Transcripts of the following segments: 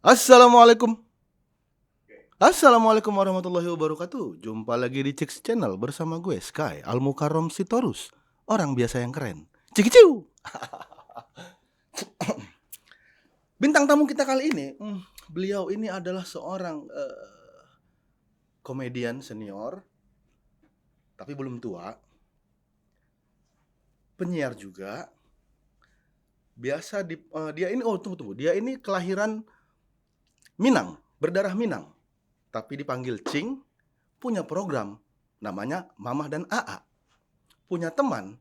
Assalamualaikum. Assalamualaikum warahmatullahi wabarakatuh. Jumpa lagi di Chicks Channel bersama gue Sky Al-Mukarram Sitorus, orang biasa yang keren. Cikiciu. Bintang tamu kita kali ini, beliau ini adalah seorang komedian senior, tapi belum tua. Penyiar juga. Biasa dia ini tunggu. Dia ini kelahiran Minang, berdarah Minang. Tapi dipanggil Cing, punya program namanya Mamah dan Aa. Punya teman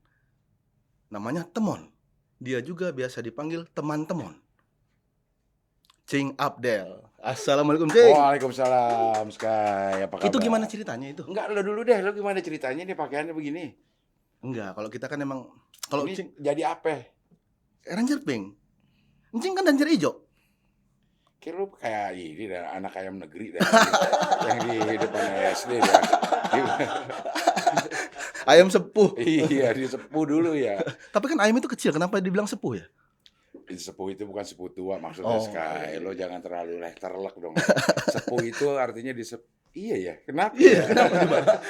namanya Temon. Dia juga biasa dipanggil Teman-Temon. Cing Abdel. Assalamualaikum, Cing. Waalaikumsalam, Sky. Apa kabar? Itu gimana ceritanya itu? Enggak, lo dulu deh. Lo gimana ceritanya nih pakaiannya begini? Enggak, kalau kita kan emang kalau Ini Cing jadi apa? Ranger pink. Cing kan Ranger hijau. Kira lo kayak ini dah, anak ayam negeri dah. Yang di depan SD dah. Ayam sepuh. Iya, di sepuh dulu ya. Tapi kan ayam itu kecil, kenapa dibilang sepuh ya? Sepuh itu bukan sepuh tua maksudnya, Sky. Lo jangan terlalu terlek dong. Sepuh itu artinya iya ya, kenapa? Iya, kenapa?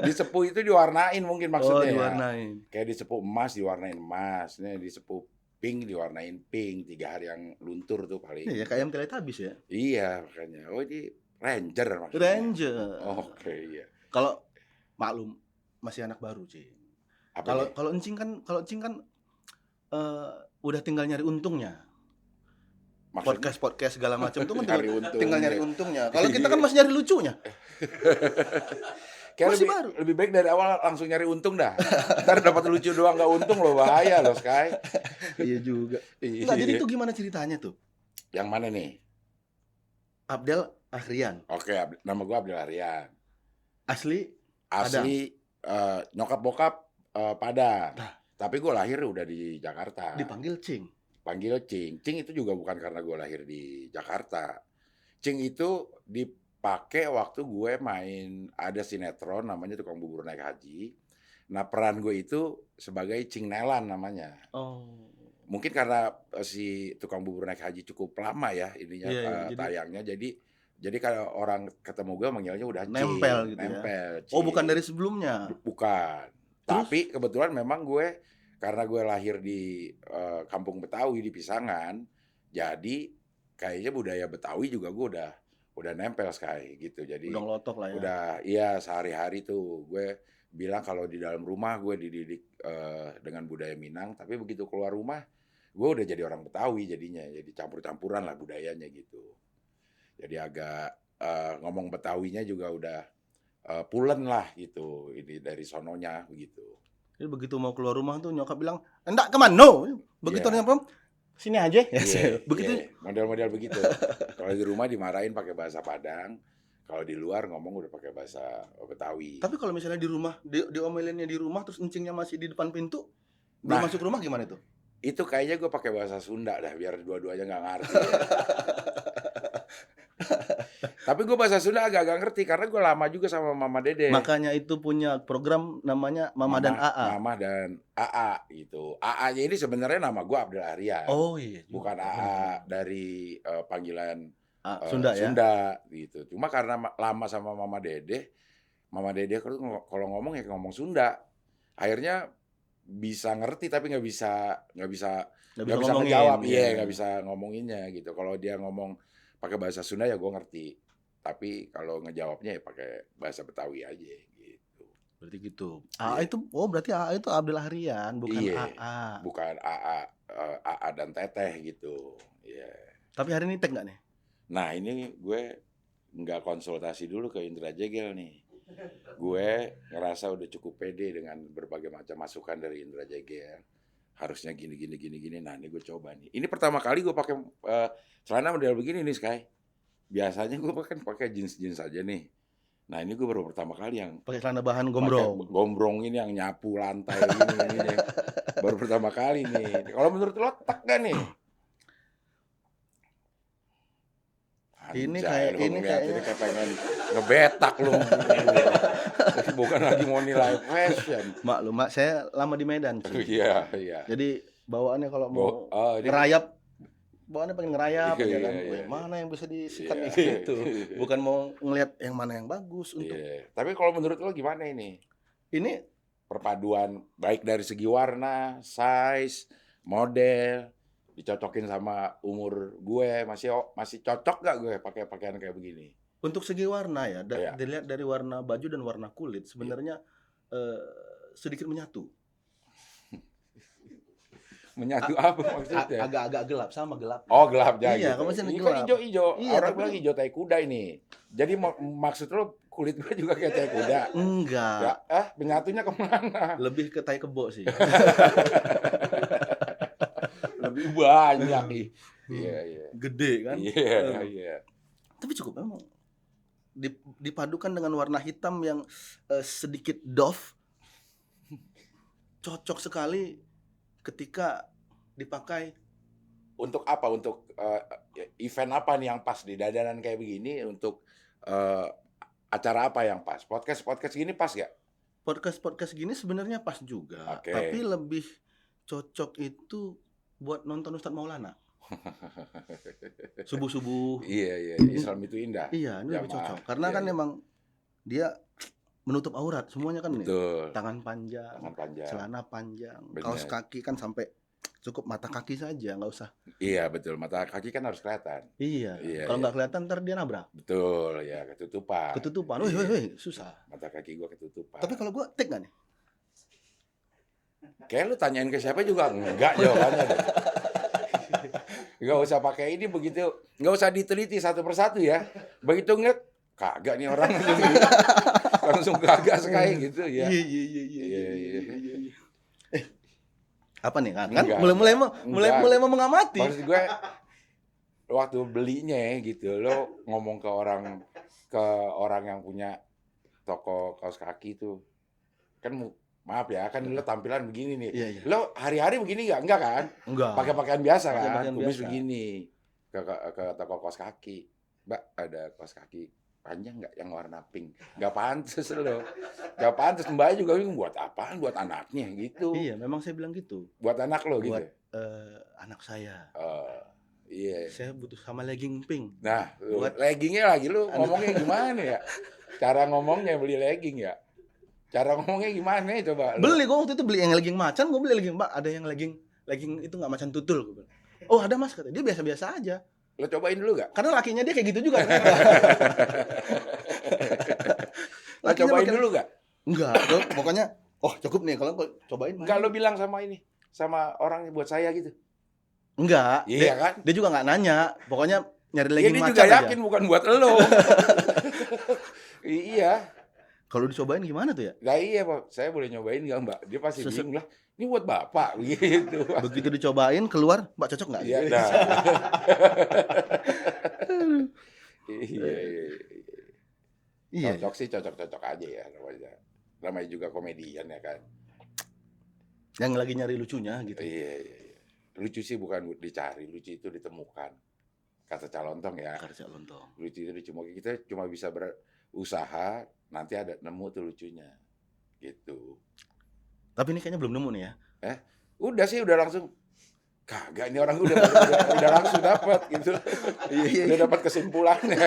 Di sepuh itu diwarnain mungkin maksudnya ya. Diwarnain. Kayak di sepuh emas diwarnain emas. Nih di sepuh pink diwarnain pink. 3 hari yang luntur tuh paling. Iya, kayak ayam Teletubbies ya. Iya, makanya. Oh, ini Ranger maksudnya. Ranger. Oke, iya. Kalau maklum masih anak baru, Cing. Apa Kalau Encing kan udah tinggal nyari untungnya. maksudnya? Podcast segala macam itu kan Nyari untung, tinggal nyari iya. untungnya. Kalau kita kan masih nyari lucunya. Kayak Masih baru. lebih baik dari awal langsung nyari untung dah. Ntar dapat lucu doang nggak untung lo, bahaya lo, Sky. Iya juga. Enggak, jadi itu gimana ceritanya tuh? Yang mana nih? Abdel Ahrian. Oke, nama gua Abdel Aryan. Asli Nyokap bokap Padang. Nah. Tapi gue lahir udah di Jakarta. dipanggil Cing. Panggil Cing. Cing itu juga bukan karena gue lahir di Jakarta. Cing itu dipakai waktu gue main, ada sinetron namanya Tukang Bubur Naik Haji. Nah, peran gue itu sebagai Cing Nelan namanya. Oh. Mungkin karena si Tukang Bubur Naik Haji cukup lama ya ininya, Iya, tayangnya. Jadi kalau orang ketemu gue manggilnya udah Cing. Nempel gitu ya. Nempel, Oh, Cing. bukan dari sebelumnya. Bukan. Terus? Tapi kebetulan memang karena gue lahir di kampung Betawi di Pisangan, jadi kayaknya budaya Betawi juga gue udah nempel sekali gitu. Jadi Udah ngelotok lah ya. udah, iya, sehari-hari tuh gue bilang kalau di dalam rumah gue dididik dengan budaya Minang, tapi begitu keluar rumah gue udah jadi orang Betawi jadinya, jadi campur-campuran lah budayanya gitu. Jadi agak ngomong Betawinya juga udah pulen lah gitu, ini dari sononya begitu. Jadi begitu mau keluar rumah tuh nyokap bilang, "Enggak kemana?" Begitu Iya. nyokap, "Sini aja." Iya, Begitu. iya, model-model begitu. Kalau di rumah dimarahin pakai bahasa Padang, kalau di luar ngomong udah pakai bahasa Betawi. Tapi kalau misalnya di rumah, diomelinnya di rumah terus encingnya masih di depan pintu, belum Nah, masuk rumah gimana itu? itu kayaknya gue pakai bahasa Sunda dah biar dua-duanya nggak ngerti. Tapi gue bahasa Sunda agak-agak ngerti karena gue lama juga sama Mama Dede. Makanya itu punya program namanya Mama dan Aa. Mama dan Aa gitu. Aa-nya ini sebenarnya nama gue Abdel Aryan. Oh iya. Bukan Aa dari panggilan Sunda ya. Sunda gitu. Cuma karena lama sama Mama Dede kalau ngomong ya ngomong Sunda. Akhirnya bisa ngerti tapi nggak bisa ngejawab. Iya, nggak bisa ngomonginnya gitu. Kalau dia ngomong pakai bahasa Sunda ya gue ngerti. Tapi kalau ngejawabnya ya pakai bahasa Betawi aja gitu. Berarti gitu. AA itu, berarti AA itu Abdel Ahrian, bukan Iya, AA. bukan AA dan Teteh gitu. Iya. Tapi hari ini tag nggak nih? Nah, ini gue nggak konsultasi dulu ke Indra Jegel nih. Gue ngerasa udah cukup pede dengan berbagai macam masukan dari Indra Jegel. Harusnya gini. Nah, ini gue coba nih. Ini pertama kali gue pakai celana model begini nih, Sky. Biasanya gue pakai jeans aja nih. Nah, ini gue baru pertama kali yang Pakai celana bahan gombrong. Gombrong ini yang nyapu lantai ini. Baru pertama kali nih. Kalau menurut lo tak gak nih? Ini Anjay, kayak ini kayak pengen ngebetak lu. Bukan lagi mau nilai fashion. Maklum, saya lama di Medan. Iya. Jadi bawaannya kalau mau Ini ngerayap bawaannya pengen ngerayap aja kan. Iya, Weh, mana yang bisa disikat nih iya. gitu. Bukan mau ngelihat yang mana yang bagus untuk Iya. Tapi kalau menurut lo gimana ini? ini Perpaduan baik dari segi warna, size, model, dicocokin sama umur gue, masih cocok gak gue pakai pakaian kayak begini? untuk segi warna ya, Iya. dilihat dari warna baju dan warna kulit sebenarnya eh, sedikit menyatu. Menyatu apa maksudnya? Agak-agak gelap sama gelap. Oh gelap ya Iya, gitu. kamu sih Ini gelap. kan hijau-hijau. Iya, Orang tapi bilang hijau tai kuda ini. Jadi maksud lo kulit gue juga kayak tai kuda? Ya, enggak, menyatunya kemana? lebih ke tai kebo sih. Lebih banyak nih. Iya, iya. Gede kan. Iya, iya. Tapi cukup memang dipadukan dengan warna hitam yang sedikit doff, cocok sekali ketika dipakai. Untuk apa? Untuk event apa nih yang pas di dadanan kayak begini? Untuk acara apa yang pas? Podcast gini pas gak? Podcast gini sebenarnya pas juga, Oke. tapi lebih cocok itu buat nonton Ustadz Maulana. Subuh-subuh. Iya, iya. Islam itu indah. Iya, ini lebih Jamaah. cocok. Karena Iya, kan iya. emang dia menutup aurat semuanya kan nih. Betul. Tangan panjang, Tangan panjang. celana panjang, Bener. kaos kaki kan sampai cukup mata kaki saja, nggak usah. Iya, betul. Mata kaki kan harus kelihatan. Iya, Iya, kalau iya. nggak kelihatan ntar dia nabrak. Betul, ya ketutupan. Ketutupan, Iya. wih, susah. Mata kaki gua ketutupan. Tapi kalau gua tek nggak nih? Kayak lu tanyain ke siapa juga enggak jawabannya deh. Nggak usah pakai ini begitu, nggak usah diteliti satu persatu ya. Begitu ngeliat, kagak nih orang langsung kagak sekali gitu ya. Iya. Apa nih kan? Enggak, Mulai mau mengamati. Maksud gue waktu belinya gitu, lo ngomong ke orang yang punya toko kaos kaki itu, kan maaf ya, kan lo tampilan begini nih. Iya, iya. Lo hari-hari begini nggak? Enggak kan? Enggak. Pakai pakaian biasa Pakai kan? pakaian Kumis biasa. begini. Ke toko kaos kaki. Mbak, ada kaos kaki panjang nggak yang warna pink? Nggak pantes lo. Nggak pantes. Mbak juga bingung, buat apaan? Buat anaknya gitu. Iya, memang saya bilang gitu. Buat anak lo gitu. Buat anak saya. Iya. Saya butuh sama legging pink. Nah, Buat- leggingnya lagi lu ngomongnya gimana ya? Cara ngomongnya beli legging ya? Cara ngomongnya gimana coba? Lu? Beli gua waktu itu beli yang legging macan, gua beli legging, Mbak, ada yang legging itu nggak macan tutul gua bilang. Oh, ada Mas kata. Dia biasa-biasa aja. Lo cobain dulu gak? Karena lakinya dia kayak gitu juga. Lo cobain dulu gak? Enggak, pokoknya cukup nih kalau gua cobain. Enggak, lo bilang sama ini, sama orang buat saya gitu. Enggak. Iya kan? Dia juga nggak nanya. Pokoknya nyari Ya, legging dia macan juga aja. yakin bukan buat lo. Iya. Kalau dicobain gimana tuh ya? Nah iya Pak, saya boleh nyobain nggak Mbak? Dia pasti bingung lah. Ini buat Bapak gitu. Begitu dicobain keluar, Mbak cocok nggak? Iya, nah. Iya. Iya. Cocok sih, cocok aja ya namanya. Namanya juga komedian ya kan. Yang lagi nyari lucunya gitu. Iya. Lucu sih bukan dicari, lucu itu ditemukan. Kata Calontong ya. Karya lontong. Lucu itu kita cuma bisa berusaha, nanti ada nemu tuh lucunya. Gitu. Tapi ini kayaknya belum nemu nih ya. Udah sih, udah langsung. Kagak, ini orang udah langsung dapat gitu. Udah dapat kesimpulannya.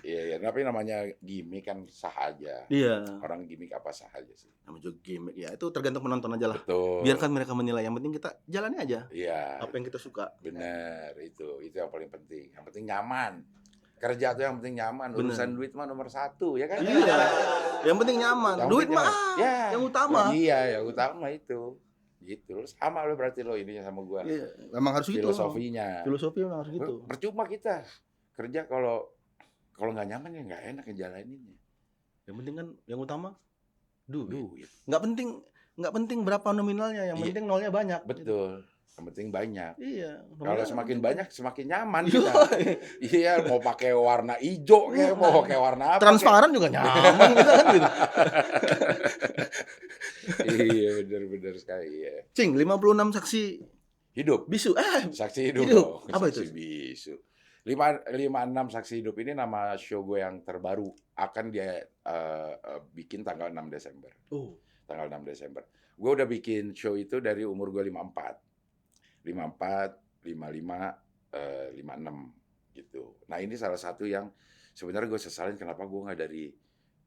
Iya, tapi namanya gimmick kan sah aja. Iya. Orang gimmick apa sah aja sih. Namanya juga gimmick ya. Itu tergantung penonton aja lah. Betul. Biarkan mereka menilai. Yang penting kita jalani aja. Iya. Apa yang kita suka. Bener, itu yang paling penting. Yang penting nyaman. Kerja tuh yang penting nyaman. Urusan duit mah nomor 1, ya kan? Iya. Yang penting nyaman. Yang Duit penting mah ya, yang utama. Iya, yang utama itu. Gitu. Sama lo berarti lo ininya sama gua. Iya, memang harus gitu. Filosofinya. Filosofi memang harus gitu. Percuma kita kerja kalau nggak nyaman ya nggak enak ngejalaninnya. Yang penting kan yang utama duit. Duit. Nggak penting berapa nominalnya, yang Iya. penting nolnya banyak. Betul. Yang penting banyak. Iya. Kalau semakin banyak semakin nyaman Iya. kita. Iya, mau pakai warna hijau kayak mau pakai warna apa. Transparan juga nyaman kita kan gitu. Iya, benar sekali ya. Cing, 56 saksi Hidup. bisu. Saksi hidup. Hidup. dong. Apa Saksi itu? bisu. 56 saksi hidup ini nama show gue yang terbaru, akan dia bikin tanggal 6 Desember. Oh. Tanggal 6 Desember. Gue udah bikin show itu dari umur gue 54. 54, 55, 56 gitu. Nah ini salah satu yang sebenarnya gue sesalin kenapa gue nggak dari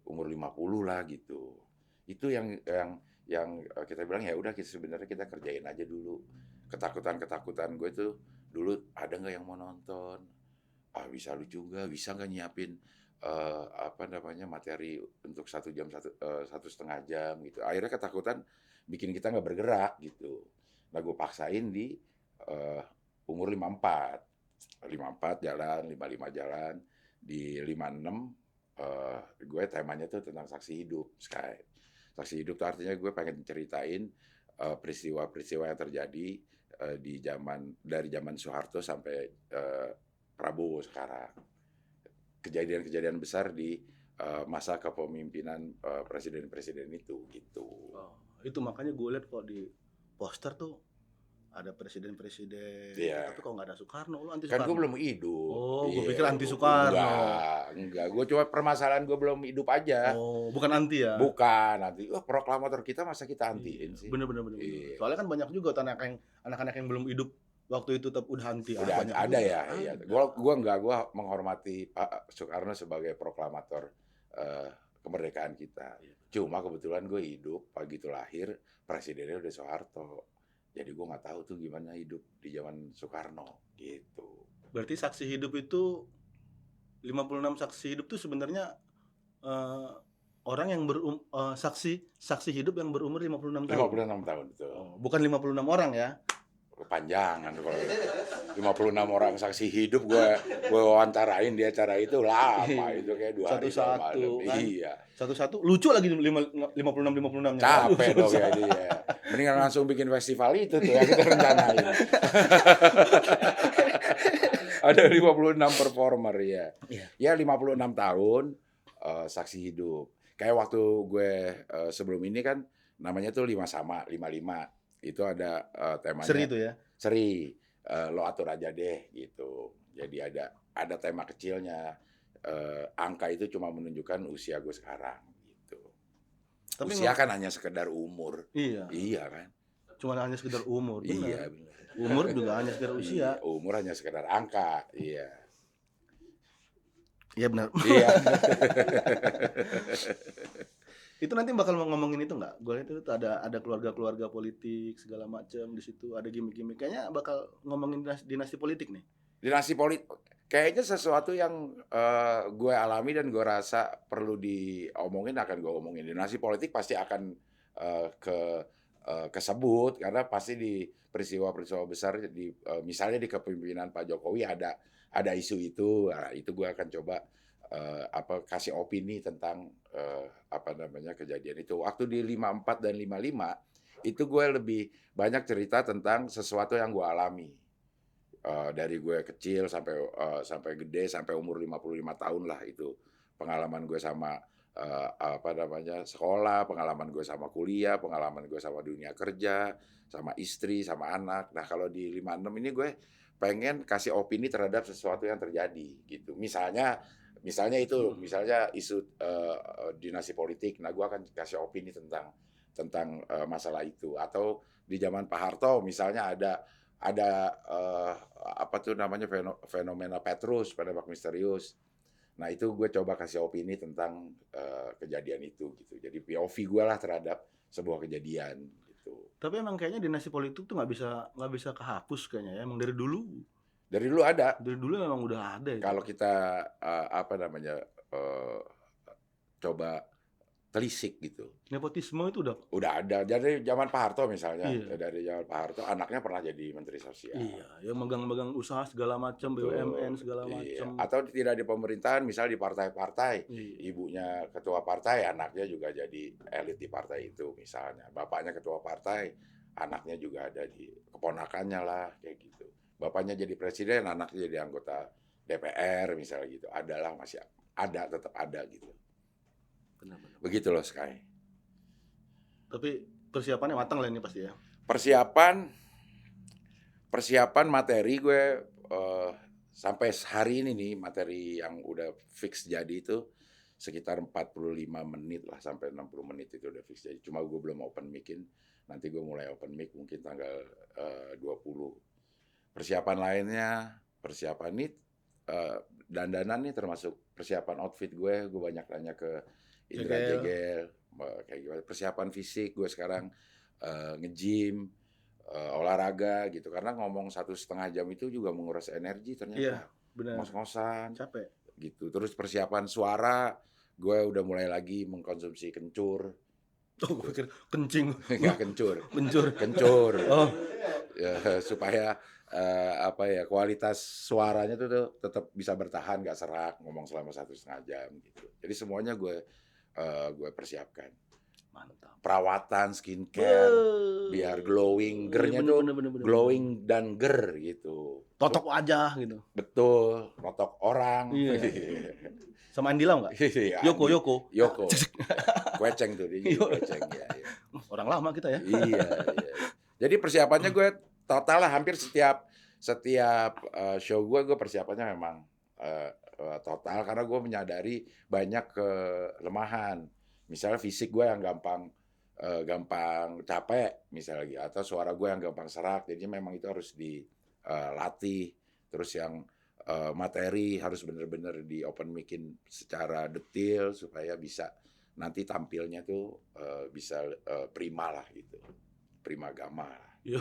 umur 50 lah gitu. Itu yang kita bilang ya udah sebenarnya kita kerjain aja dulu. Ketakutan gue tuh dulu ada nggak yang mau nonton? Ah bisa lu juga, bisa nggak nyiapin apa namanya materi untuk 1 jam 1,5 jam gitu. Akhirnya ketakutan bikin kita nggak bergerak gitu. Nah gue paksain di eh, umur 54. 54 jalan, 55 jalan, di 56 gue temanya tuh tentang saksi hidup, Sky. Saksi hidup tuh artinya gue pengen ceritain peristiwa-peristiwa yang terjadi dari zaman Soeharto sampai Prabowo sekarang. Kejadian-kejadian besar di masa kepemimpinan presiden-presiden itu gitu. Oh, itu makanya gue lihat kok di poster tuh ada presiden-presiden, Iya. tapi kok nggak ada Soekarno, lu anti Kan gue Soekarno? belum hidup. Oh, gue Iya, pikir anti Soekarno. enggak. Gue cuma permasalahan gue belum hidup aja. Oh, bukan anti ya? Bukan nanti. Wah, proklamator kita masa kita Iya, antiin sih? bener bener bener. Iya. Soalnya kan banyak juga tuh anak-anak yang belum hidup waktu itu tetap udah anti. Udah Banyak ada juga. ya. Iya. Gua menghormati Pak Soekarno sebagai proklamator kemerdekaan kita. Iya. Cuma kebetulan gue hidup pagi itu lahir presidennya udah Soeharto. Jadi gue nggak tahu tuh gimana hidup di zaman Soekarno gitu. Berarti saksi hidup itu 56 saksi hidup tuh sebenarnya eh, orang yang saksi hidup yang berumur 56 tahun. 56 tahun betul. Oh, bukan 56 orang ya. Kepanjangan kalau 56 orang saksi hidup gue wawancarain di acara itu lama itu kayak 2 hari 2 Satu-satu, malam. kan? Iya. Satu-satu lucu lagi 56 nya. Capek dong ya dia. Mendingan langsung bikin festival itu tuh yang kita rencanain. Ada 56 performer ya. Iya. Ya 56 tahun saksi hidup. Kayak waktu gue sebelum ini kan namanya tuh 5 sama 55. Itu ada temanya Seri itu ya. Seri lo atur aja deh gitu. Jadi ada tema kecilnya. Angka itu cuma menunjukkan usia gue sekarang gitu. Tapi Usia kan hanya sekedar umur. iya. Iya kan? Cuma hanya sekedar umur. Benar. Iya benar. Umur juga hanya sekedar usia. Iya, umur hanya sekedar angka. Iya. Iya benar. Iya. Itu nanti bakal ngomongin itu nggak? Gue lihat itu ada keluarga-keluarga politik segala macam di situ, ada gimmick-gimmick. Kayaknya bakal ngomongin dinasti politik nih. Dinasti politik kayaknya sesuatu yang gue alami dan gue rasa perlu diomongin akan gue omongin. Dinasti politik pasti akan kesebut karena pasti di peristiwa-peristiwa besar misalnya di kepemimpinan Pak Jokowi ada isu itu. Nah, itu gue akan coba kasih opini tentang apa namanya kejadian itu. Waktu di 54 dan 55 itu gue lebih banyak cerita tentang sesuatu yang gue alami. Dari gue kecil sampai gede sampai umur 55 tahun lah itu pengalaman gue sama apa namanya sekolah, pengalaman gue sama kuliah, pengalaman gue sama dunia kerja, sama istri, sama anak. Nah kalau di 56 ini gue pengen kasih opini terhadap sesuatu yang terjadi gitu. Misalnya isu dinasti politik. Nah gue akan kasih opini tentang masalah itu. Atau di zaman Pak Harto misalnya ada apa tuh namanya fenomena Petrus, penembak misterius. Nah itu gue coba kasih opini tentang kejadian itu gitu. Jadi POV gue lah terhadap sebuah kejadian gitu. Tapi emang kayaknya dinasti politik tuh nggak bisa kehapus kayaknya ya. Emang dari dulu ada. Dari dulu memang udah ada itu. Kalau kita apa namanya coba telisik gitu. Nepotisme itu Udah ada. Dari zaman Pak Harto misalnya. Iya. Dari zaman Pak Harto anaknya pernah jadi Menteri Sosial. Iya, yang megang-megang usaha segala macam, BUMN segala macam. Iya. Atau tidak di pemerintahan, misalnya di partai-partai. Iya. Ibunya ketua partai, anaknya juga jadi elit di partai itu misalnya. Bapaknya ketua partai, anaknya juga ada di keponakannya lah kayak gitu. Bapaknya jadi presiden, anaknya jadi anggota DPR misalnya gitu. Adalah masih ada, tetap ada gitu. Benar-benar. Begitu loh Sky. Tapi persiapannya matang lah ini pasti ya. Persiapan materi gue sampai hari ini nih materi yang udah fix jadi itu sekitar 45 menit lah sampai 60 menit itu udah fix jadi. Cuma gue belum open mic-in. Nanti gue mulai open mic mungkin tanggal 20 persiapan lainnya, persiapan nih dandanan nih termasuk persiapan outfit gue banyak nanya ke Indra Jegel. Jegel, kayak gimana persiapan fisik gue sekarang, nge-gym, olahraga gitu karena ngomong 1,5 jam itu juga menguras energi Iya, ternyata, benar. ngos-ngosan Capek. gitu. Terus persiapan suara, gue udah mulai lagi mengkonsumsi kencur, Oh, gue gitu. pikir kencing. Nggak kencur, Kencur. kencur, Oh, supaya, apa ya, kualitas suaranya tuh tetap bisa bertahan, nggak serak, ngomong selama 1,5 jam gitu. Jadi semuanya gue persiapkan. mantap. Perawatan, skincare, biar glowing, Iya, gernya bener tuh bener bener bener bener. glowing dan ger gitu. Totok wajah gitu. Betul, notok orang. Iya. Sama Andy Lau nggak? Iya, Yoko, Andi, Yoko. Yoko, ya. Kueceng tuh dia jadi Yo. kueceng ya, ya. Orang lama kita ya. Iya, iya. Jadi persiapannya gue total lah hampir setiap show gue persiapannya memang total karena gue menyadari banyak kelemahan. Misalnya fisik gue yang gampang capek misalnya gitu, atau suara gue yang gampang serak. Jadi memang itu harus dilatih. Terus yang materi harus benar-benar di open mic-in secara detail supaya bisa nanti tampilnya tuh bisa prima lah gitu, prima gama lah. Yo.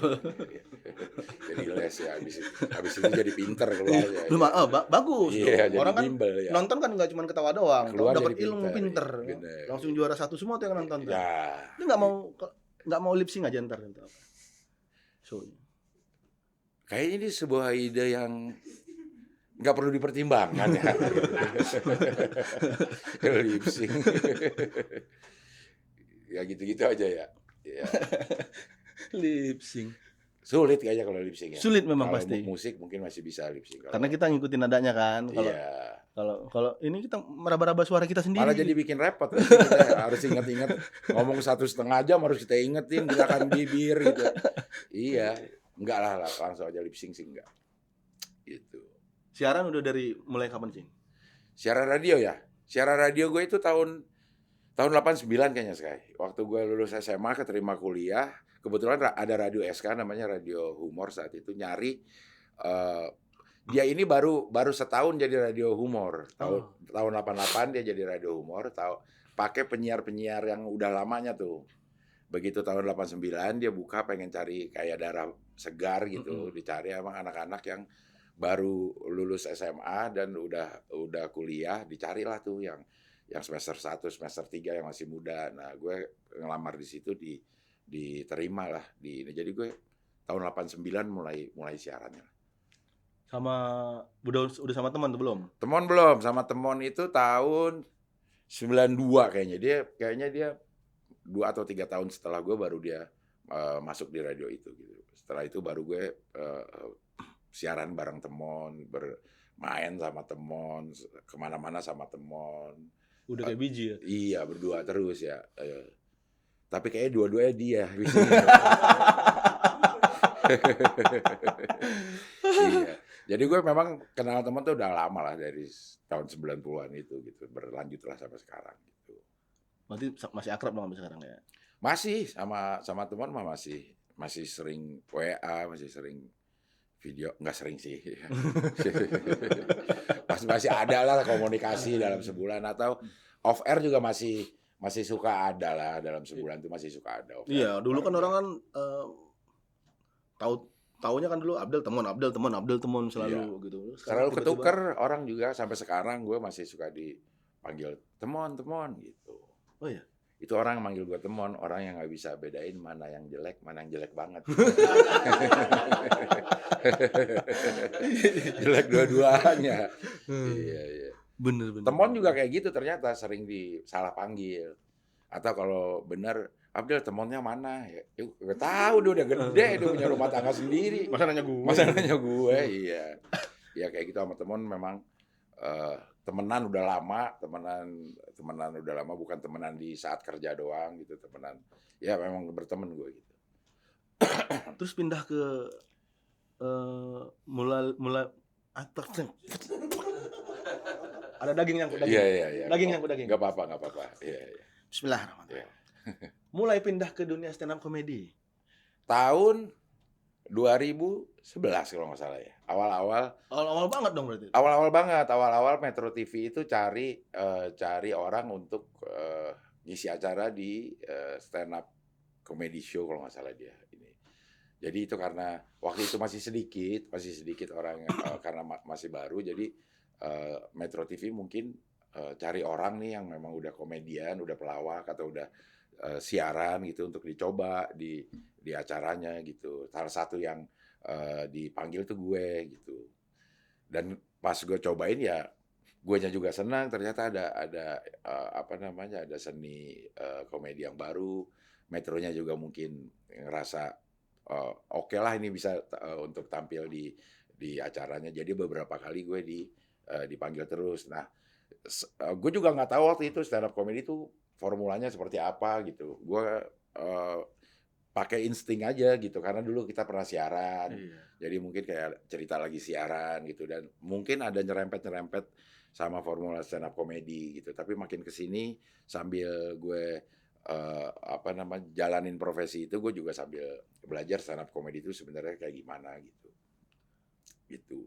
Jadi les ya, habis itu jadi pinter keluarnya. Bagus Iya, dong. jadi Orang kan bimbel ya. nonton kan nggak cuma ketawa doang, Keluar dapat jadi ilmu pinter. bener. Langsung juara satu semua tuh yang nonton tuh. Ya, Dia nggak mau lip sync aja ntar gitu. Show-nya. kayaknya ini sebuah ide yang nggak perlu dipertimbangkan ya. Lip sync. Ya gitu-gitu aja ya. Ya. Lip sync. Sulit kayaknya kalau lip sync ya. Sulit memang Kalau pasti. musik mungkin masih bisa lip sync. Karena kita ngikutin nadanya kan. Iya. Kalau ini kita meraba-raba suara kita sendiri. Malah jadi bikin repot. Kita harus ingat-ingat ngomong 1,5 jam harus kita ingetin gerakan bibir gitu. Iya, enggak lah langsung aja lip sync sih enggak. Gitu. Siaran udah dari mulai kapan sih? Siaran radio ya. Siaran radio gue itu tahun 89 kayaknya Sky. Waktu gue lulus SMA keterima kuliah, kebetulan ada radio SK namanya Radio Humor saat itu nyari dia ini baru setahun jadi radio humor. Tahun 88 dia jadi radio humor, pakai penyiar-penyiar yang udah lamanya tuh. Begitu tahun 89 dia buka pengen cari kayak darah segar gitu, dicari emang anak-anak yang baru lulus SMA dan udah kuliah, dicarilah tuh yang semester 1, semester 3 yang masih muda. Nah, gue ngelamar di situ diterima lah di ini. Jadi gue tahun 89 mulai siarannya. Sama udah sama teman tuh belum? Temon belum, sama Temon itu tahun 92 kayaknya dia 2 atau 3 tahun setelah gue baru dia masuk di radio itu gitu. Setelah itu baru gue siaran bareng Temon, bermain sama Temon, kemana-mana sama Temon. Udah kayak biji ya? Iya, berdua terus ya. Tapi kayaknya dua-duanya dia. Iya. Jadi gue memang kenal teman tuh udah lama lah dari tahun 90-an itu gitu. Berlanjut lah sampai sekarang gitu. Berarti masih akrab dong sampai sekarang ya? Masih sama teman mah masih sering WA, masih sering video, nggak sering sih. masih ada lah komunikasi dalam sebulan atau off air juga masih suka ada lah dalam sebulan tuh masih suka ada. Iya, dulu kan orang kan taunya kan dulu Abdel Temon selalu gitu. Selalu ketuker orang juga sampai sekarang gue masih suka dipanggil Temon gitu. Oh iya. Itu orang yang manggil gue Temon, orang yang nggak bisa bedain mana yang jelek banget. Jelek dua-duanya. Iya. Bener. Temon juga kayak gitu ternyata sering disalah panggil. Atau kalau benar Abdel Temonnya mana? Ya, gak tahu dia udah gede, dia punya rumah tangga sendiri. Masa nanya gue? Iya. Ya kayak gitu sama Temon memang temenan udah lama, bukan temenan di saat kerja doang gitu, temenan. Ya memang berteman gue gitu. Terus pindah ke mulai ada daging nyangkut daging. Iya. Daging nyangkut daging. Enggak apa-apa. Iya. Bismillahirrahmanirrahim. Iya. Mulai pindah ke dunia stand up comedy. Tahun 2011 kalau nggak salah ya. Awal-awal Awal-awal banget dong berarti? awal-awal banget, awal-awal Metro TV itu cari orang untuk, ngisi acara di, stand up comedy show kalau nggak salah dia ini. Jadi itu karena waktu itu masih sedikit orang, karena masih baru jadi, Metro TV mungkin, cari orang nih yang memang udah komedian, udah pelawak atau udah, siaran gitu untuk dicoba di acaranya gitu. Salah satu yang, dipanggil tuh gue gitu. Dan pas gue cobain ya, guenya juga senang ternyata apa namanya, ada seni, komedi yang baru, Metronya juga mungkin ngerasa, okelah ini bisa untuk tampil di acaranya. Jadi beberapa kali gue dipanggil terus. Nah, gue juga nggak tahu waktu itu stand up comedy itu formulanya seperti apa gitu. Gue, eee, pakai insting aja gitu, karena dulu kita pernah siaran. Iya. Jadi mungkin kayak cerita lagi siaran gitu dan mungkin ada nyerempet-nyerempet sama formula stand up comedy gitu. Tapi makin ke sini sambil gue, apa namanya, jalanin profesi itu, gue juga sambil belajar stand up comedy itu sebenarnya kayak gimana gitu, gitu.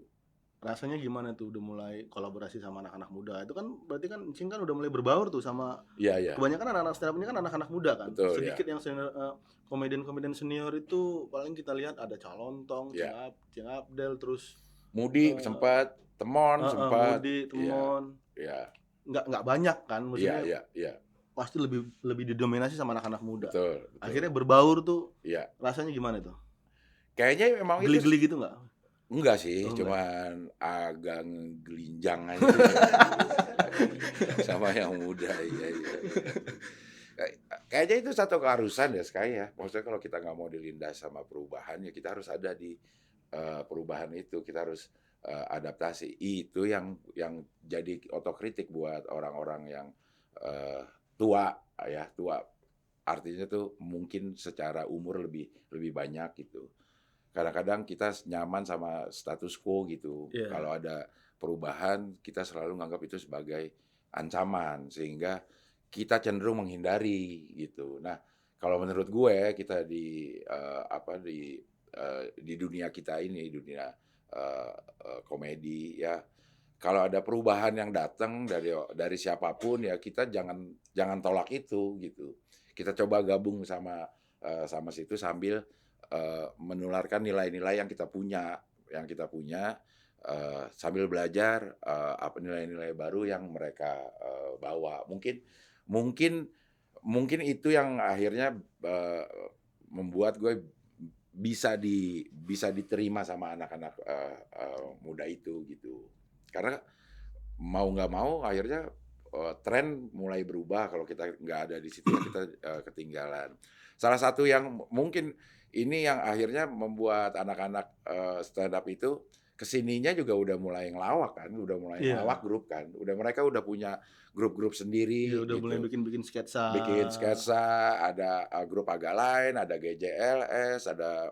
Rasanya gimana tuh udah mulai kolaborasi sama anak-anak muda? Itu kan berarti kan Cing kan udah mulai berbaur tuh sama Iya iya, kebanyakan anak-anak stand up ini kan anak-anak muda kan. betul ya, Sedikit yang senior, komedian-komedian senior itu paling kita lihat ada Calontong, iya. Cing Abdel, terus Mudik eh sempat, Temon sempat, Mudi, iya Temon. iya Nggak banyak kan, iya maksudnya iya iya, pasti lebih lebih didominasi sama anak-anak muda. betul betul, Akhirnya berbaur tuh iya. rasanya gimana tuh? Kayaknya memang itu Geli-geli gitu nggak? enggak sih, Oh enggak. cuman agak ngegelinjang aja sama yang muda, iya iya. Kayaknya itu satu keharusan ya, Sky, ya. Maksudnya kalau kita nggak mau dilindas sama perubahan, ya kita harus ada di, perubahan itu, kita harus, adaptasi. Itu yang jadi otokritik buat orang-orang yang, eee, tua ya, tua. Artinya tuh mungkin secara umur lebih lebih banyak gitu. Kadang-kadang kita nyaman sama status quo gitu. Iya. Kalau ada perubahan, kita selalu menganggap itu sebagai ancaman, sehingga kita cenderung menghindari gitu. Nah, kalau menurut gue kita apa, di dunia kita ini, dunia, eee eee, komedi ya, kalau ada perubahan yang datang dari siapapun ya kita jangan jangan tolak itu gitu. Kita coba gabung sama situ sambil, menularkan nilai-nilai yang kita punya, sambil belajar, apa nilai-nilai baru yang mereka, bawa. Mungkin mungkin mungkin itu yang akhirnya, membuat gue bisa diterima sama anak-anak, muda itu gitu. Karena mau nggak mau akhirnya, tren mulai berubah kalau kita nggak ada di situ ya kita, ketinggalan. Salah satu yang mungkin ini yang akhirnya membuat anak-anak, stand up itu kesininya juga udah mulai ngelawak kan, udah mulai ngelawak Iya. grup kan, mereka udah punya grup-grup Iya sendiri udah mulai gitu. bikin-bikin sketsa. Bikin sketsa, ada, grup agak lain, ada GJLS, ada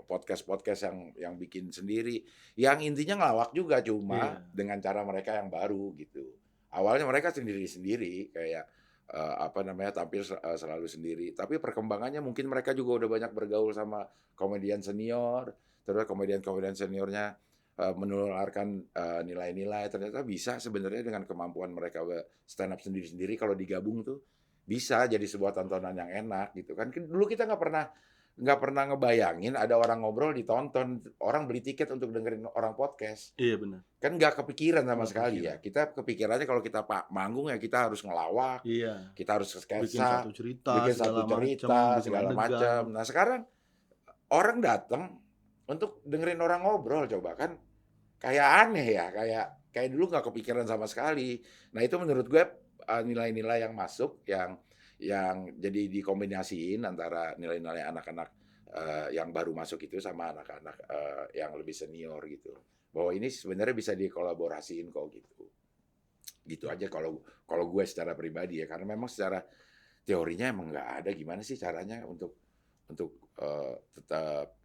podcast-podcast yang bikin sendiri, yang intinya ngelawak juga, cuma Iya. dengan cara mereka yang baru gitu. Awalnya mereka sendiri-sendiri kayak, apa namanya, tampil selalu sendiri, tapi perkembangannya mungkin mereka juga udah banyak bergaul sama komedian senior, terus komedian-komedian seniornya, menularkan, nilai-nilai, ternyata bisa sebenarnya dengan kemampuan mereka stand up sendiri-sendiri kalau digabung tuh bisa jadi sebuah tontonan yang enak gitu kan. Dulu kita nggak pernah ngebayangin ada orang ngobrol ditonton, orang beli tiket untuk dengerin orang podcast. Iya benar. Kan nggak kepikiran sama Nggak sekali kepikiran. ya. Kita kepikirannya kalau kita manggung ya kita harus ngelawak, Iya. kita harus Bikin sketsa, satu cerita bikin segala satu macem, cerita bikin segala adegan. macam. Nah sekarang orang datang untuk dengerin orang ngobrol coba kan kayak aneh ya, kayak kayak dulu nggak kepikiran sama sekali. Nah itu menurut gue, nilai-nilai yang masuk yang jadi dikombinasiin antara nilai-nilai anak-anak, yang baru masuk itu sama anak-anak, yang lebih senior gitu. Bahwa ini sebenarnya bisa dikolaborasiin kok gitu. Gitu aja kalau kalau gue secara pribadi ya, karena memang secara teorinya emang nggak ada gimana sih caranya untuk, tetap,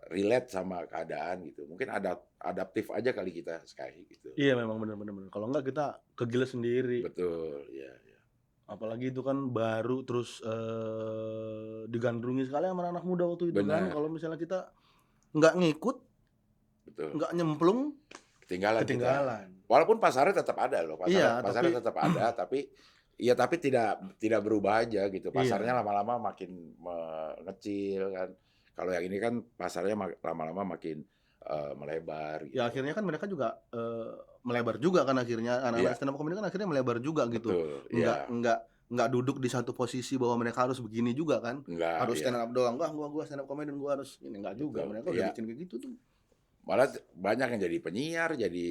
relate sama keadaan gitu. Mungkin adaptif aja kali kita, Sky, gitu. Iya memang bener bener bener. Kalau enggak kita kegila sendiri. Betul, iya iya. Apalagi itu kan baru terus, digandrungi sekali sama anak muda waktu itu kan. Benar, Kalau misalnya kita nggak ngikut, betul. nggak nyemplung, Ketinggalan kita. ketinggalan. Walaupun pasarnya tetap ada loh, Iya, pasarnya tapi tetap ada, tapi tidak berubah aja gitu. Pasarnya iya. lama-lama makin mengecil kan. Kalau yang ini kan pasarnya lama-lama makin melebar Ya gitu. akhirnya kan mereka juga melebar juga kan akhirnya anak-anak Iya, stand up comedy kan akhirnya melebar juga gitu. betul. Nggak Iya, nggak nggak duduk di satu posisi bahwa mereka harus begini juga kan. enggak, Harus iya, stand up doang. Wah, gua stand up comedy gua harus ini enggak juga. betul. Mereka udah Iya, bikin kayak gitu tuh. malah banyak yang jadi penyiar, jadi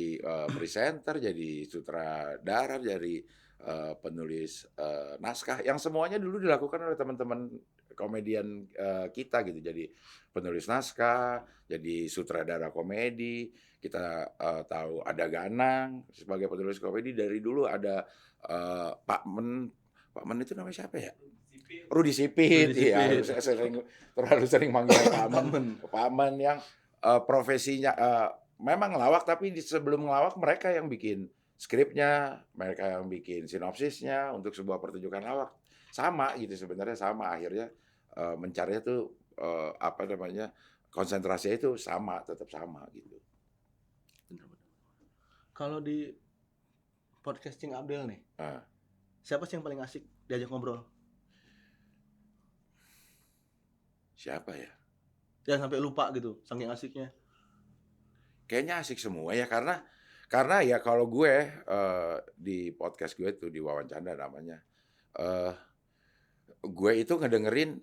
presenter, jadi sutradara, jadi penulis naskah, yang semuanya dulu dilakukan oleh teman-teman komedian kita gitu. Jadi penulis naskah, jadi sutradara komedi. Kita tahu ada Ganang sebagai penulis komedi dari dulu, ada Pak Men. Pak Men itu namanya siapa ya? Rudi Sipit, Rudy iya. Sipit. Saya terlalu sering manggil Pak Men. Aman. Pak Men yang profesinya memang ngelawak, tapi sebelum ngelawak mereka yang bikin skripnya, mereka yang bikin sinopsisnya untuk sebuah pertunjukan lawak. Sama gitu sebenarnya, sama akhirnya mencarinya tuh apa namanya, konsentrasinya itu sama, tetap sama gitu. Bener-bener. Kalau di podcasting Abdel nih, Nah, siapa sih yang paling asik diajak ngobrol? siapa ya? Jangan sampai lupa gitu, saking asiknya. Kayaknya asik semua ya, karena ya kalau gue di podcast gue tuh di Wawancanda namanya, eh gue itu ngedengerin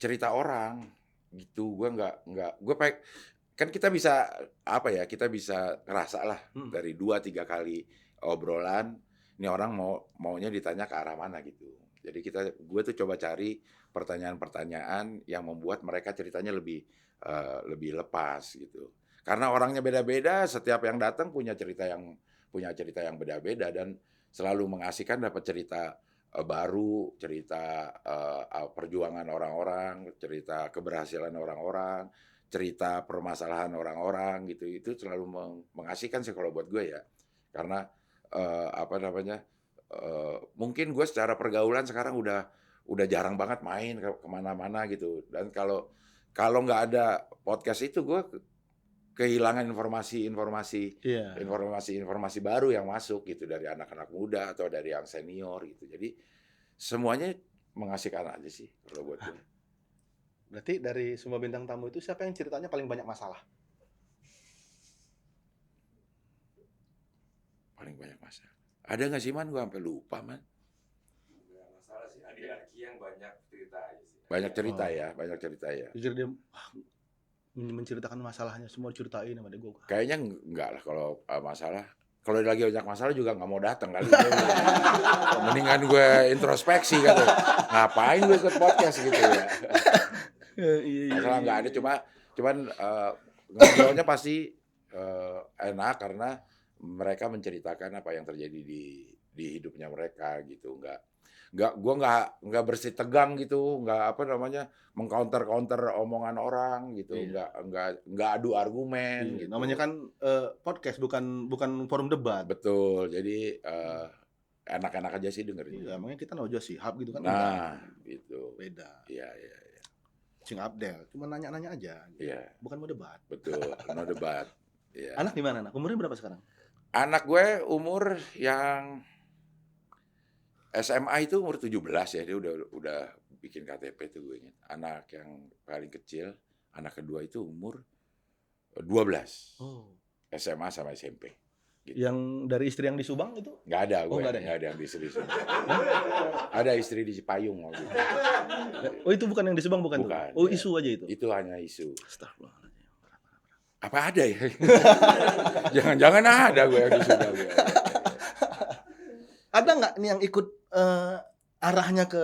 cerita orang gitu. Gue nggak kan kita bisa apa ya, kita bisa ngerasa lah Hmm. dari 2-3 kali obrolan ini orang maunya ditanya ke arah mana gitu. Jadi gue tuh coba cari pertanyaan-pertanyaan yang membuat mereka ceritanya lebih lepas gitu. Karena orangnya beda-beda, setiap yang datang punya cerita yang beda-beda, dan selalu mengasihkan dapat cerita baru, cerita perjuangan orang-orang, cerita keberhasilan orang-orang, cerita permasalahan orang-orang gitu. Itu selalu mengasihkan sih kalau buat gue ya. Karena apa namanya, mungkin gue secara pergaulan sekarang udah jarang banget main kemana-mana gitu. Dan kalau kalau nggak ada podcast itu, gue kehilangan informasi-informasi Iya. informasi-informasi baru yang masuk gitu dari anak-anak muda atau dari yang senior gitu. Jadi semuanya mengasihkan aja sih kalau buat gue. Berarti dari semua bintang tamu itu siapa yang ceritanya paling banyak masalah? Paling banyak masalah. Ada nggak sih, Man? Gue sampai lupa, Man. Nggak masalah sih, Aki yang banyak cerita aja sih. Banyak cerita Oh. ya, banyak cerita ya. Jujur dia menceritakan masalahnya semua ceritain sama dia gue. Kayaknya enggak lah kalau masalah. Kalau lagi banyak masalah juga nggak mau datang kali. Mendingan gue introspeksi kan. Ngapain gue ikut podcast gitu ya. Iya. Masalah nggak ada, cuman ngobrolnya pasti enak karena mereka menceritakan apa yang terjadi di hidupnya mereka gitu. Gue nggak bersih tegang gitu, nggak apa namanya, mengcounter omongan orang gitu, Iya. nggak adu argumen Iya, gitu. namanya kan podcast bukan forum debat. Betul, jadi enak-enak aja sih dengerin. Iya, emangnya kita Najwa Shihab gitu kan? Nah, Enggak. gitu. Beda. Iya, Cing Abdel, cuma nanya-nanya aja. iya, Bukan mau debat. betul. No debat. Iya. Anak gimana anak? Umurnya berapa sekarang? Anak gue umur yang SMA itu umur 17 ya, dia udah bikin KTP tuh gue ingat. Anak yang paling kecil, anak kedua itu umur 12. Oh. SMA sama SMP. Gitu. Yang dari istri yang di Subang itu? Nggak ada Oh, gue, nggak ada ya? nggak ada yang di sini. Ada istri di Cipayung waktu itu. Oh, itu bukan yang di Subang bukan? Bukan, Tuh? Oh, ya. isu aja itu. Itu hanya isu. Astagfirullahaladzim. Apa ada ya? Jangan-jangan ada gue yang di Subang. Ya. Ada nggak nih yang ikut arahnya ke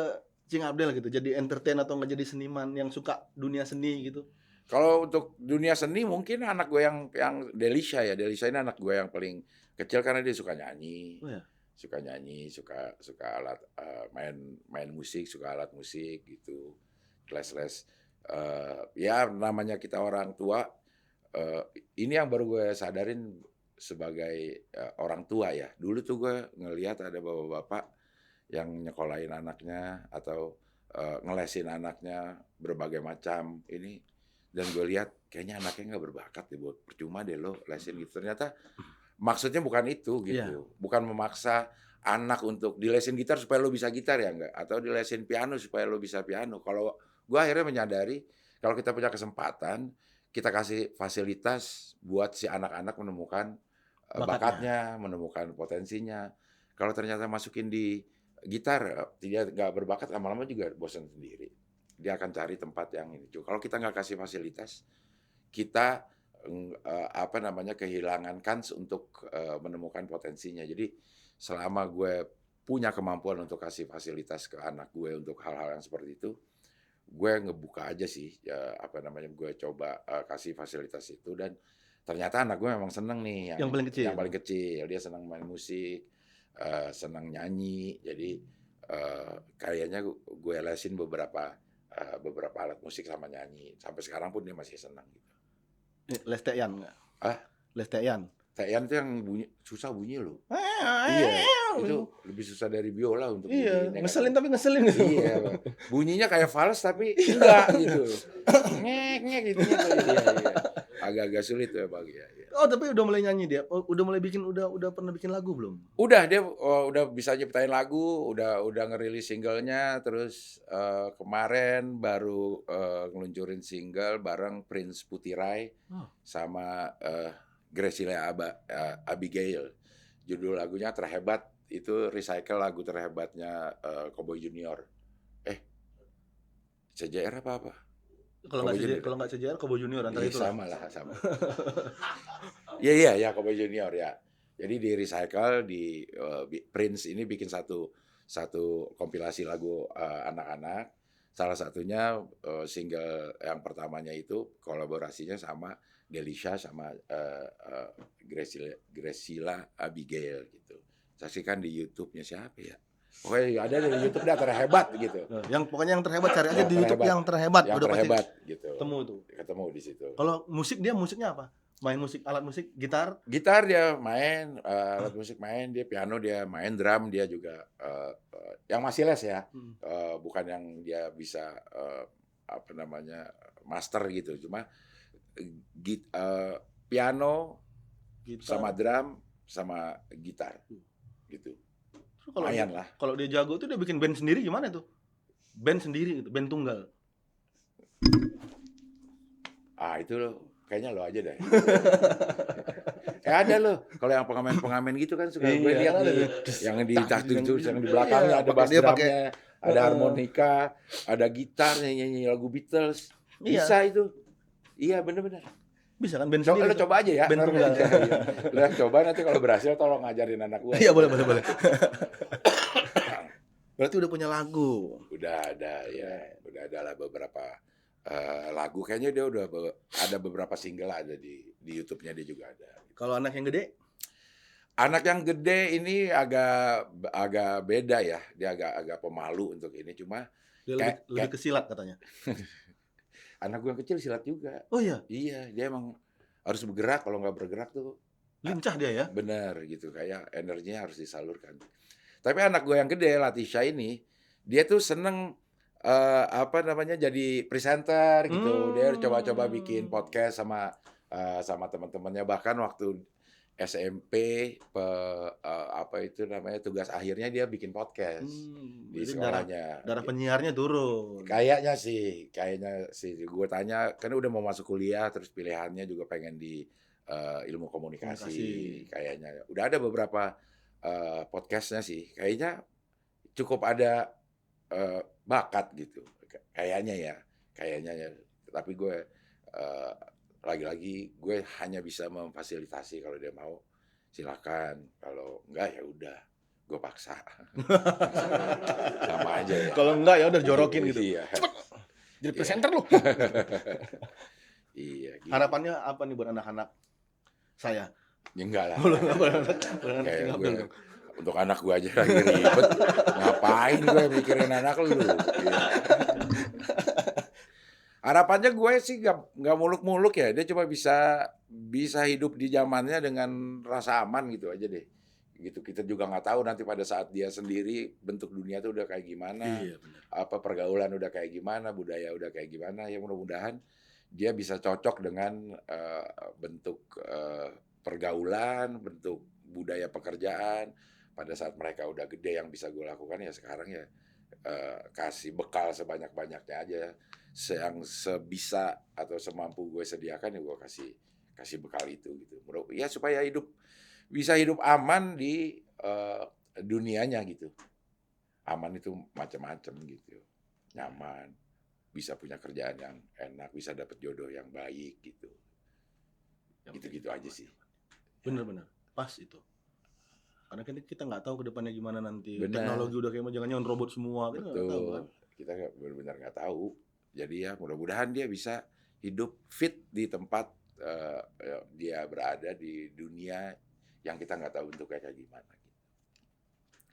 Cing Abdel gitu? Jadi entertain atau nggak jadi seniman yang suka dunia seni gitu? Kalau untuk dunia seni mungkin anak gue yang Delisha ya. Delisha ini anak gue yang paling kecil karena dia suka nyanyi. Oh ya. Suka nyanyi, suka alat main musik, suka alat musik gitu. Les ya namanya kita orang tua, ini yang baru gue sadarin sebagai orang tua ya. Dulu tuh gue ngelihat ada bapak-bapak yang nyekolahin anaknya atau ngelesin anaknya berbagai macam ini. Dan gue lihat kayaknya anaknya nggak berbakat deh, buat percuma deh lo lesin gitu. Ternyata maksudnya bukan itu gitu, Iya. bukan memaksa anak untuk dilesin gitar supaya lo bisa gitar ya enggak, atau dilesin piano supaya lo bisa piano. Kalau gue akhirnya menyadari kalau kita punya kesempatan, kita kasih fasilitas buat si anak-anak menemukan Bakatnya. bakatnya, menemukan potensinya. Kalau ternyata masukin di gitar, dia nggak berbakat, lama-lama juga bosan sendiri. Dia akan cari tempat yang ini. Kalau kita nggak kasih fasilitas, kita apa namanya kehilangan kans untuk menemukan potensinya. Jadi selama gue punya kemampuan untuk kasih fasilitas ke anak gue untuk hal-hal yang seperti itu, gue ngebuka aja sih, ya, apa namanya, gue coba kasih fasilitas itu dan ternyata anak gue memang seneng nih Yang paling kecil. yang paling kecil. Dia senang main musik, senang nyanyi. Jadi kayaknya gue lesin beberapa alat musik sama nyanyi. Sampai sekarang pun dia masih senang gitu. Les teyan nggak? Ah? Les teyan. Teyan tuh yang susah bunyi loh. Iya, itu lebih susah dari biola untuk Iya, bunyiin, ya kan? ngeselin tapi ngeselin gitu. Iya, bunyinya kayak fals tapi enggak gitu. Ngek gitu. Iya. Agak-agak sulit tuh Bang ya. Oh, tapi udah mulai nyanyi dia. Oh, udah mulai bikin udah pernah bikin lagu belum? Udah dia udah bisa nyiptain lagu, udah ngerilis singlenya, terus kemarin baru ngeluncurin single bareng Prince Putirai sama Graciela Abigail. Judul lagunya Terhebat, itu recycle lagu terhebatnya Cowboy Junior. CJR apa? Kalau nggak CJR, Cowboy Junior antara itu lah. Sama lah, sama. Iya, Cowboy Junior ya. Jadi di recycle di Prince ini bikin satu kompilasi lagu anak-anak. Salah satunya single yang pertamanya itu kolaborasinya sama Delisha sama Graciela Abigail gitu. Saksikan di YouTube-nya siapa ya? Pokoknya ada di YouTube dah Terhebat gitu. Pokoknya yang terhebat cari aja Yang di YouTube terhebat. yang terhebat. Yang Udah terhebat pasti gitu. ketemu di situ. Kalau musiknya apa? Main musik, alat musik, gitar? Gitar dia main, alat musik main, dia piano dia main, drum dia juga yang masih les ya. Bukan yang dia bisa apa namanya master gitu. Cuma piano Gitar. sama drum sama gitar gitu. Lumayan lah. Kalau dia jago tuh dia bikin band sendiri gimana tuh? Band sendiri gitu, band tunggal. Itu kayaknya lo aja deh. Ada loh, kalau yang pengamen gitu kan suka gue lihat yang di yang di belakangnya ada bass drumnya, ada harmonika, ada gitar nyanyi lagu Beatles. Bisa itu. Iya bener-bener. Bisa kan band sendiri. Lo coba aja ya. Band tunggal. Lo coba nanti kalau berhasil tolong ngajarin anak gue. Iya boleh. Berarti udah punya lagu. Udah ada ya, udah ada lah beberapa lagu. Kayaknya dia udah ada beberapa single ada di YouTube-nya dia juga ada. Kalau anak yang gede? Anak yang gede ini agak beda ya. Dia agak pemalu untuk ini. Cuma dia lebih ke silat katanya. Anak gue yang kecil silat juga. Oh iya? Iya, dia emang harus bergerak. Kalau nggak bergerak tuh lincah dia ya? Bener gitu, kayak energinya harus disalurkan. Tapi anak gue yang gede, Latisha ini, dia tuh seneng apa namanya jadi presenter gitu. Dia coba-coba bikin podcast sama teman-temannya. Bahkan waktu SMP apa itu namanya tugas akhirnya dia bikin podcast di sekolahnya. Darah penyiarnya turun. Kayaknya sih gue tanya kan udah mau masuk kuliah terus pilihannya juga pengen di ilmu komunikasi. Kayaknya udah ada beberapa podcastnya sih kayaknya cukup ada bakat gitu kayaknya ya tapi gue lagi-lagi gue hanya bisa memfasilitasi. Kalau dia mau silakan, kalau enggak ya udah gue paksa. Sama aja ya. Kalau enggak ya udah jorokin gitu. Iya. Jadi presenter lu. Iya. Gitu. Harapannya apa nih buat anak-anak saya? Ya enggak lah. Kayak gue, untuk anak gue aja lagi ribet. Ngapain gue mikirin anak lu? Iya. Harapannya gue sih nggak muluk-muluk ya. Dia cuma bisa hidup di zamannya dengan rasa aman gitu aja deh. Gitu kita juga nggak tahu nanti pada saat dia sendiri bentuk dunia tuh udah kayak gimana. Iya, apa pergaulan udah kayak gimana, budaya udah kayak gimana. Ya mudah-mudahan dia bisa cocok dengan bentuk pergaulan, bentuk budaya pekerjaan. Pada saat mereka udah gede, yang bisa gue lakukan ya sekarang ya kasih bekal sebanyak-banyaknya aja. Yang sebisa atau semampu gue sediakan ya gue kasih bekal itu gitu. Ya supaya bisa hidup aman di dunianya gitu. Aman itu macam-macam gitu. Nyaman, bisa punya kerjaan yang enak, bisa dapat jodoh yang baik gitu. Gitu-gitu aja sih. Bener-bener pas itu. Karena kita nggak tahu ke depannya gimana nanti. Benar. Teknologi udah kayak jangan-jangan robot semua. Kita nggak tahu kan. Betul. Kita benar-benar nggak tahu. Jadi ya mudah-mudahan dia bisa hidup fit di tempat dia berada di dunia yang kita nggak tahu bentuknya kayak gimana.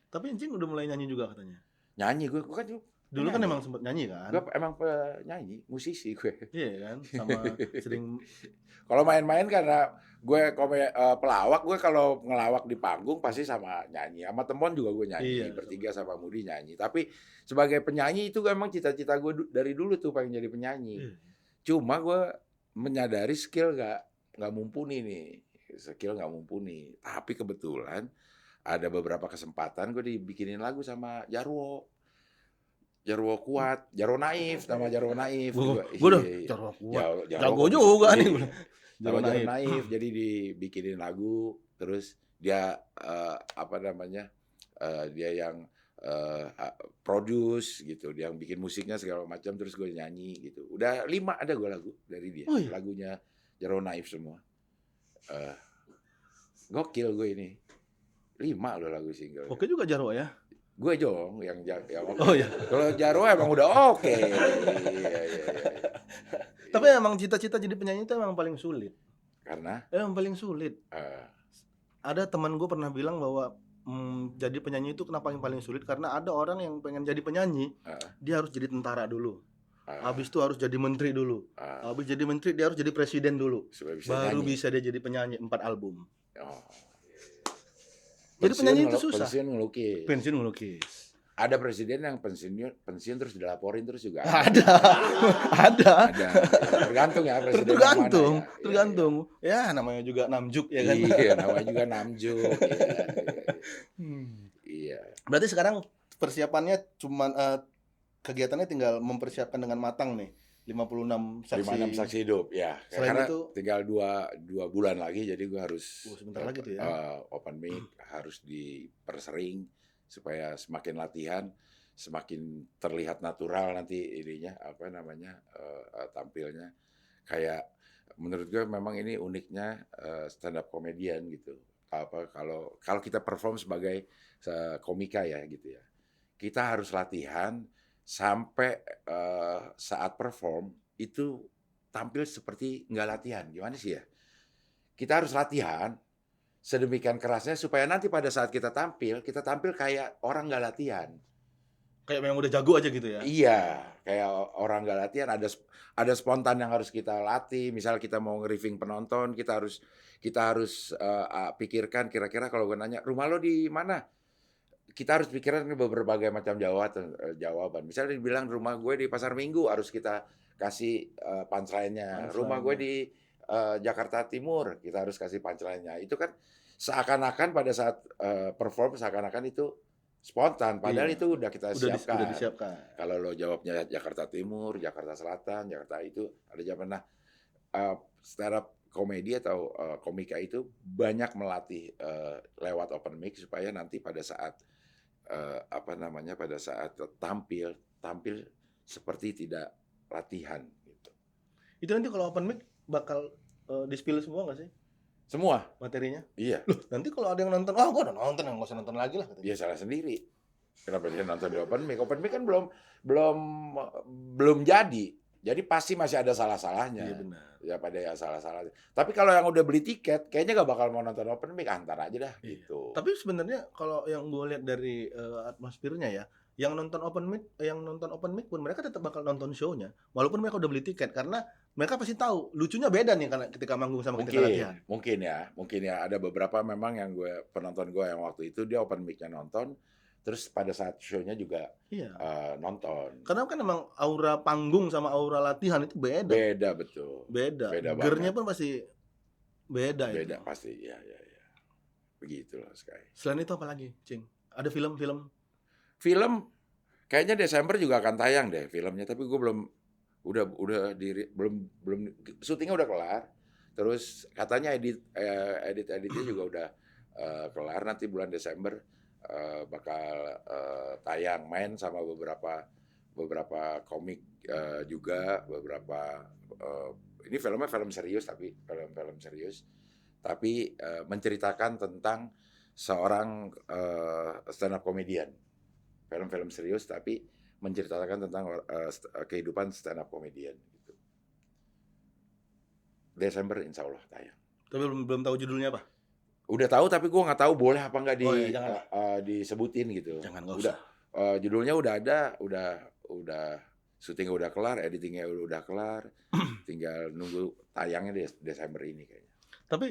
Tapi Encing udah mulai nyanyi juga katanya. Nyanyi gue kan Dulu kan emang sempet nyanyi kan? gue emang penyanyi, musisi gue. Iya kan? Sama sering Kalau main-main karena gue pelawak, gue kalau ngelawak di panggung pasti sama nyanyi. Sama temen juga gue nyanyi, Iya, bertiga sama Mudi nyanyi. Tapi sebagai penyanyi itu emang cita-cita gue dari dulu tuh pengen jadi penyanyi. Iya. Cuma gue menyadari skill nggak mumpuni nih, skill nggak mumpuni. Tapi kebetulan ada beberapa kesempatan gue dibikinin lagu sama Jarwo Kuat, Jarwo Naif, nama Jarwo Naif. Gue udah Iya. Jarwo Kuat. Jarwo Jago juga nih. Iya. Jarwo Jarwo Naif. Naif. Jadi dibikinin lagu, terus dia dia yang produce gitu, dia yang bikin musiknya segala macam, terus gue nyanyi gitu. Udah 5 ada gue lagu dari dia, Oh, iya? lagunya Jarwo Naif semua. Gokil gue ini, 5 loh lagu single. Oke juga Jarwo ya. Gue Jong yang oke. Oh iya. Kalau Jarwo emang udah oke. Iya. Tapi emang cita-cita jadi penyanyi itu emang paling sulit. Karena Emang paling sulit. Ada teman gue pernah bilang bahwa jadi penyanyi itu kenapa yang paling sulit, karena ada orang yang pengen jadi penyanyi, dia harus jadi tentara dulu. Habis itu harus jadi menteri dulu. Habis jadi menteri dia harus jadi presiden dulu. supaya bisa Baru nyanyi. bisa dia jadi penyanyi 4 album. Oh. Jadi penyanyi itu susah. Pensiun ngelukis. Pensiun ngelukis. Ada presiden yang pensiun terus dilaporin terus juga. Ada. Ada. Ada. Tergantung ya presiden yang Tergantung, mana ya. tergantung. Ya namanya juga namjuk ya kan. Iya, namanya juga namjuk. Iya. Berarti sekarang persiapannya cuman kegiatannya tinggal mempersiapkan dengan matang nih. 56 saksi. 56 saksi hidup ya. Selain Karena itu- tinggal 2 bulan lagi, jadi gue harus sebentar lagi tuh ya. open mic, harus dipersering supaya semakin latihan semakin terlihat natural nanti ininya tampilnya. Kayak menurut gue memang ini uniknya stand up comedian gitu. Kalau kita perform sebagai komika ya gitu ya. Kita harus latihan sampai saat perform itu tampil seperti nggak latihan. Gimana sih ya? Kita harus latihan sedemikian kerasnya supaya nanti pada saat kita tampil kayak orang nggak latihan. Kayak memang udah jago aja gitu ya. Iya, kayak orang nggak latihan, ada spontan yang harus kita latih. Misal kita mau nge-briefing penonton, kita harus pikirkan kira-kira kalau gue nanya, rumah lo di mana? Kita harus pikiran berbagai macam jawaban. Misalnya dibilang rumah gue di Pasar Minggu, harus kita kasih punchline-nya. Rumah gue di Jakarta Timur, kita harus kasih punchline-nya. Itu kan seakan-akan pada saat perform seakan-akan itu spontan, padahal itu udah kita siapkan. Udah disiapkan. Kalau lo jawabnya Jakarta Timur, Jakarta Selatan, Jakarta itu ada jawaban. Nah, stand up komedi atau komika itu banyak melatih lewat open mic supaya nanti pada saat pada saat tampil seperti tidak latihan gitu. Itu nanti kalau open mic bakal di-spill semua nggak sih Semua. materinya? Iya. Loh, nanti kalau ada yang nonton, wah gua udah nonton, nggak usah nonton lagi lah katanya. Dia salah sendiri. Kenapa dia nonton di open mic? Open mic kan belum jadi. Jadi pasti masih ada salah-salahnya. Iya benar. Ya pada yang salah-salahnya. Tapi kalau yang udah beli tiket, kayaknya gak bakal mau nonton open mic, antar aja dah Iya. gitu. Tapi sebenarnya kalau yang gue lihat dari atmosfernya ya, yang nonton open mic pun mereka tetap bakal nonton show-nya, walaupun mereka udah beli tiket, karena mereka pasti tahu lucunya beda nih karena ketika manggung sama ketika latihan. Mungkin ya ada beberapa memang yang penonton gue yang waktu itu dia open mic-nya nonton, terus pada saat show-nya juga Iya. nonton. Karena kan emang aura panggung sama aura latihan itu beda. Beda betul. Beda. Beda Gernya banget. pun pasti beda Beda itu. pasti, ya. Begitulah Sky. Selain itu apa lagi, Cing? Ada film-film? Film kayaknya Desember juga akan tayang deh filmnya, tapi gue belum belum syutingnya udah kelar. Terus katanya editnya juga udah kelar, nanti bulan Desember bakal tayang, main sama beberapa komik juga, beberapa ini filmnya film serius, tapi film serius, tapi menceritakan tentang seorang stand up comedian. Film serius tapi menceritakan tentang kehidupan stand up comedian gitu. Desember insya Allah tayang. Tapi belum tahu judulnya apa? Udah tahu tapi gue nggak tahu boleh apa nggak Oh, iya, jangan. disebutin gitu. Jangan, nggak Udah judulnya udah ada, udah syutingnya udah kelar, editingnya udah kelar, tinggal nunggu tayangnya Desember ini kayaknya. Tapi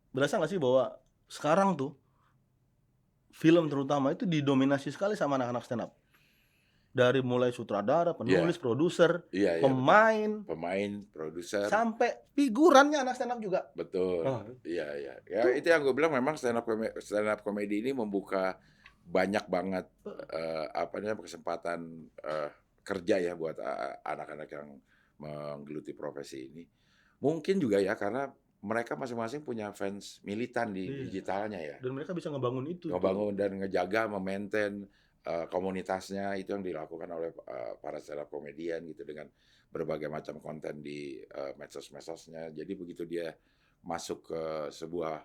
berasa nggak sih bahwa sekarang tuh film terutama itu didominasi sekali sama anak-anak stand up? Dari mulai sutradara, penulis, produser, Iya, pemain, produser, sampai figurannya anak stand up juga. betul. Oh. Iya. Ya itu yang gue bilang, memang stand up comedy ini membuka banyak banget kesempatan kerja ya buat anak-anak yang menggeluti profesi ini. Mungkin juga ya karena mereka masing-masing punya fans militan di digitalnya ya. Dan mereka bisa ngebangun itu. Ngebangun dan ngejaga, memaintain komunitasnya, itu yang dilakukan oleh para stand up comedian gitu, dengan berbagai macam konten di medsos-medsosnya. Jadi begitu dia masuk ke sebuah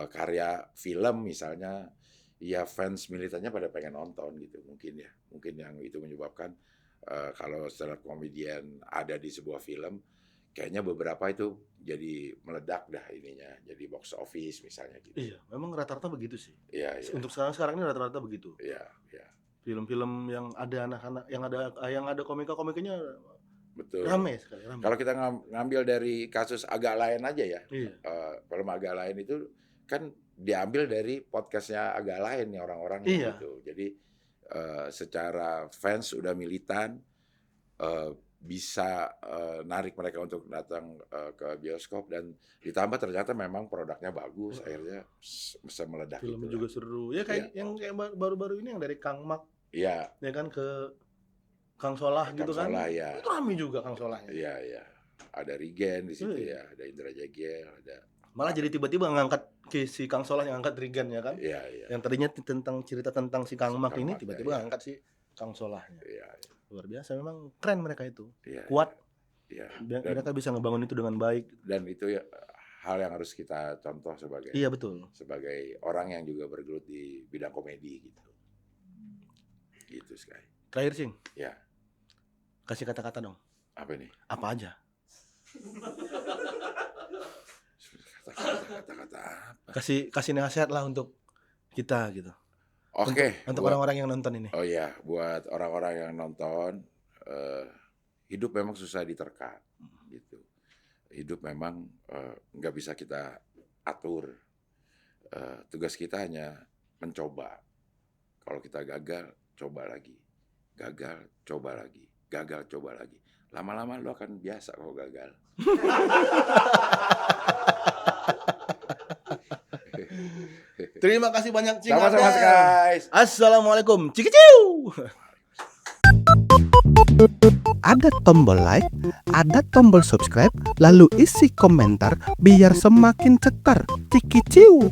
karya film misalnya, ya fans militannya pada pengen nonton gitu, mungkin yang itu menyebabkan kalau stand up comedian ada di sebuah film, kayaknya beberapa itu jadi meledak dah ininya, jadi box office misalnya gitu. Iya, memang rata-rata begitu sih. Iya. Untuk sekarang ini rata-rata begitu. Iya. Film-film yang ada anak-anak, yang ada komika-komikanya Betul. rame sekali. Rame. Kalau kita ngambil dari kasus agak lain aja ya, Iya. film agak lain itu kan diambil dari podcastnya agak lain nih orang-orang Iya. gitu. Jadi secara fans udah militan, bisa narik mereka untuk datang ke bioskop, dan ditambah ternyata memang produknya bagus, akhirnya bisa meledak. Film gitu juga seru. Ya kayak yang kayak baru-baru ini yang dari Kang Mak, Iya. ya kan, ke Kang Solah gitu kan. Solah, ya. Itu rame juga Kang Solahnya. Iya. Ada Rigen di situ Iya. ya, ada Indra Jagel, ada. Malah jadi tiba-tiba ngangkat si Kang Solah yang ngangkat Rigan ya kan. Iya. Yang tadinya cerita tentang si Kang Mak ini, Mak, tiba-tiba ya. ngangkat si Kang Solahnya. Iya. Luar biasa, memang keren mereka itu. Iya. Kuat. Iya. Mereka bisa ngebangun itu dengan baik. Dan itu ya hal yang harus kita contoh sebagai Iya, betul. sebagai orang yang juga bergelut di bidang komedi gitu. Gitu Sky. Terakhir, Cing. Ya. Kasih kata-kata dong. Apa nih? Apa aja? Kata-kata apa? Kasih nasihat lah untuk kita gitu. Oke. Untuk orang-orang yang nonton ini. Oh iya, buat orang-orang yang nonton, hidup memang susah diterka, gitu. Hidup memang nggak bisa kita atur. Tugas kita hanya mencoba. Kalau kita gagal, coba lagi. Gagal, coba lagi. Gagal, coba lagi. Lama-lama lo akan biasa kalau gagal. Terima kasih banyak, Cing. Sama-sama guys. Assalamualaikum. Cikiciu. Ada tombol like, ada tombol subscribe, lalu isi komentar biar semakin cetar. Cikiciu.